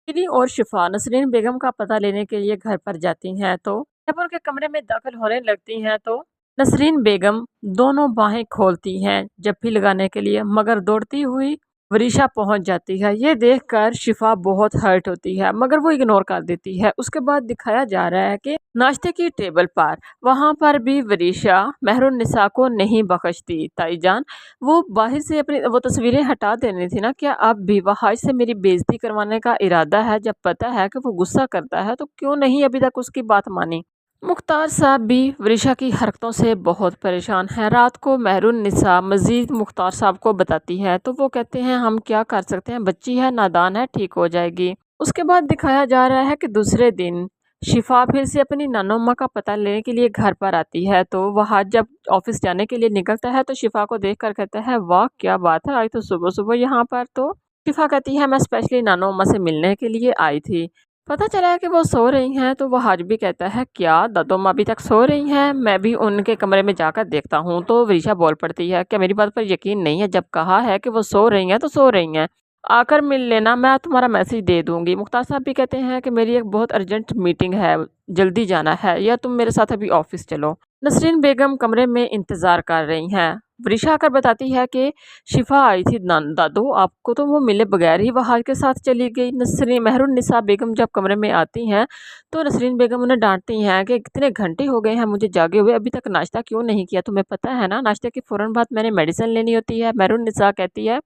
नसरीन और शिफा नसरीन बेगम का पता लेने के लिए घर पर जाती हैं तो जब उनके कमरे में दाखिल होने लगती हैं तो नसरीन बेगम दोनों बाहें खोलती हैं जप्फी लगाने के लिए, मगर दौड़ती हुई वरीशा पहुंच जाती है। ये देखकर शिफा बहुत हर्ट होती है मगर वो इग्नोर कर देती है। उसके बाद दिखाया जा रहा है कि नाश्ते की टेबल पर वहां पर भी वरीशा मेहरुन्निसा को नहीं बख्शती। ताईजान, वो बाहर से अपनी वो तस्वीरें हटा देनी थी ना। क्या अब भी वहाज से मेरी बेइज्जती करवाने का इरादा है? जब पता है कि वो गुस्सा करता है तो क्यों नहीं अभी तक उसकी बात मानी? मुख्तार साहब भी वरीशा की हरकतों से बहुत परेशान है। रात को मेहरुन्निसा मजीद मुख्तार साहब को बताती है तो वो कहते हैं हम क्या कर सकते हैं, बच्ची है, नादान है, ठीक हो जाएगी। उसके बाद दिखाया जा रहा है कि दूसरे दिन शिफा फिर से अपनी नानोम्मा का पता लेने के लिए घर पर आती है तो वह जब ऑफिस जाने के लिए निकलता है तो शिफा को देखकर कहता है वाह क्या बात है, आज तो सुबह सुबह यहाँ पर। तो शिफा कहती है मैं स्पेशली नानोम्मा से मिलने के लिए आई थी। पता चला है कि वो सो रही हैं तो वह आज भी कहता है क्या दादोम्मा अभी तक सो रही हैं, मैं भी उनके कमरे में जाकर देखता हूँ। तो वरीशा बोल पड़ती है क्या मेरी बात पर यकीन नहीं है? जब कहा है कि वो सो रही हैं तो सो रही हैं, आकर मिल लेना, मैं तुम्हारा मैसेज दे दूंगी। मुख्तार साहब भी कहते हैं कि मेरी एक बहुत अर्जेंट मीटिंग है, जल्दी जाना है, या तुम मेरे साथ अभी ऑफिस चलो। नसरीन बेगम कमरे में इंतजार कर रही हैं। वरीशा आकर बताती है कि शिफा आई थी दादू, आपको तो वो मिले बगैर ही वहाज के साथ चली गई। नसरीन मेहरुन्निसा बेगम जब कमरे में आती हैं तो नसरीन बेगम उन्हें डांटती हैं कि कितने घंटे हो गए हैं मुझे जागे हुए, अभी तक नाश्ता क्यों नहीं किया? तुम्हें पता है ना नाश्ते के फौरन बाद मैंने मेडिसिन लेनी होती है। मेहरुन्निसा कहती है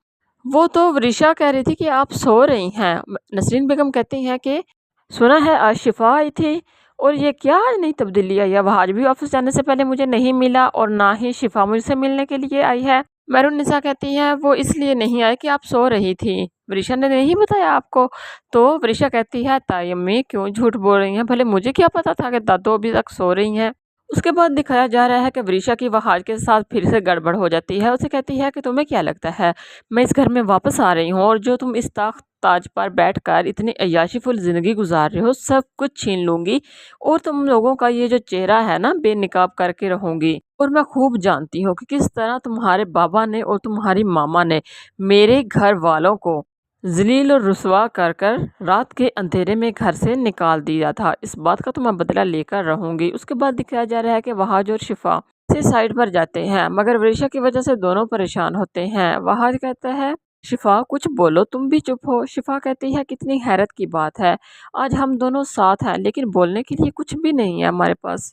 वो तो वरीशा कह रही थी कि आप सो रही हैं। नसरीन बेगम कहती हैं कि सुना है आज शिफा आई थी, और ये क्या आज नई तब्दीली आई है? वह आज भी ऑफिस जाने से पहले मुझे नहीं मिला और ना ही शिफा मुझसे मिलने के लिए आई है। मेहरुन्निसा कहती है वो इसलिए नहीं आई कि आप सो रही थी, वरीशा ने नहीं बताया आपको? तो वरीशा कहती है ताई अम्मी क्यों झूठ बोल रही हैं, भले मुझे क्या पता था कि दादू अभी तक सो रही हैं। उसके बाद दिखाया जा रहा है कि वरीशा की वहाज के साथ फिर से गड़बड़ हो जाती है। उसे कहती है कि तुम्हें क्या लगता है मैं इस घर में वापस आ रही हूँ और जो तुम इस तख्त ताज पर बैठकर इतनी अय्याशीफुल ज़िंदगी गुजार रहे हो सब कुछ छीन लूंगी और तुम लोगों का ये जो चेहरा है ना बेनकाब करके रहूंगी। और मैं खूब जानती हूँ कि किस तरह तुम्हारे बाबा ने और तुम्हारी मामा ने मेरे घर वालों को ज़लील और रुसवा कर कर रात के अंधेरे में घर से निकाल दिया था। इस बात का तो मैं बदला लेकर रहूंगी। उसके बाद दिखाया जा रहा है कि वहाज और शिफा से साइड पर जाते हैं मगर वरीशा की वजह से दोनों परेशान होते हैं। वहाज कहता है शिफा कुछ बोलो, तुम भी चुप हो। शिफा कहती है कितनी हैरत की बात है, आज हम दोनों साथ हैं लेकिन बोलने के लिए कुछ भी नहीं है हमारे पास।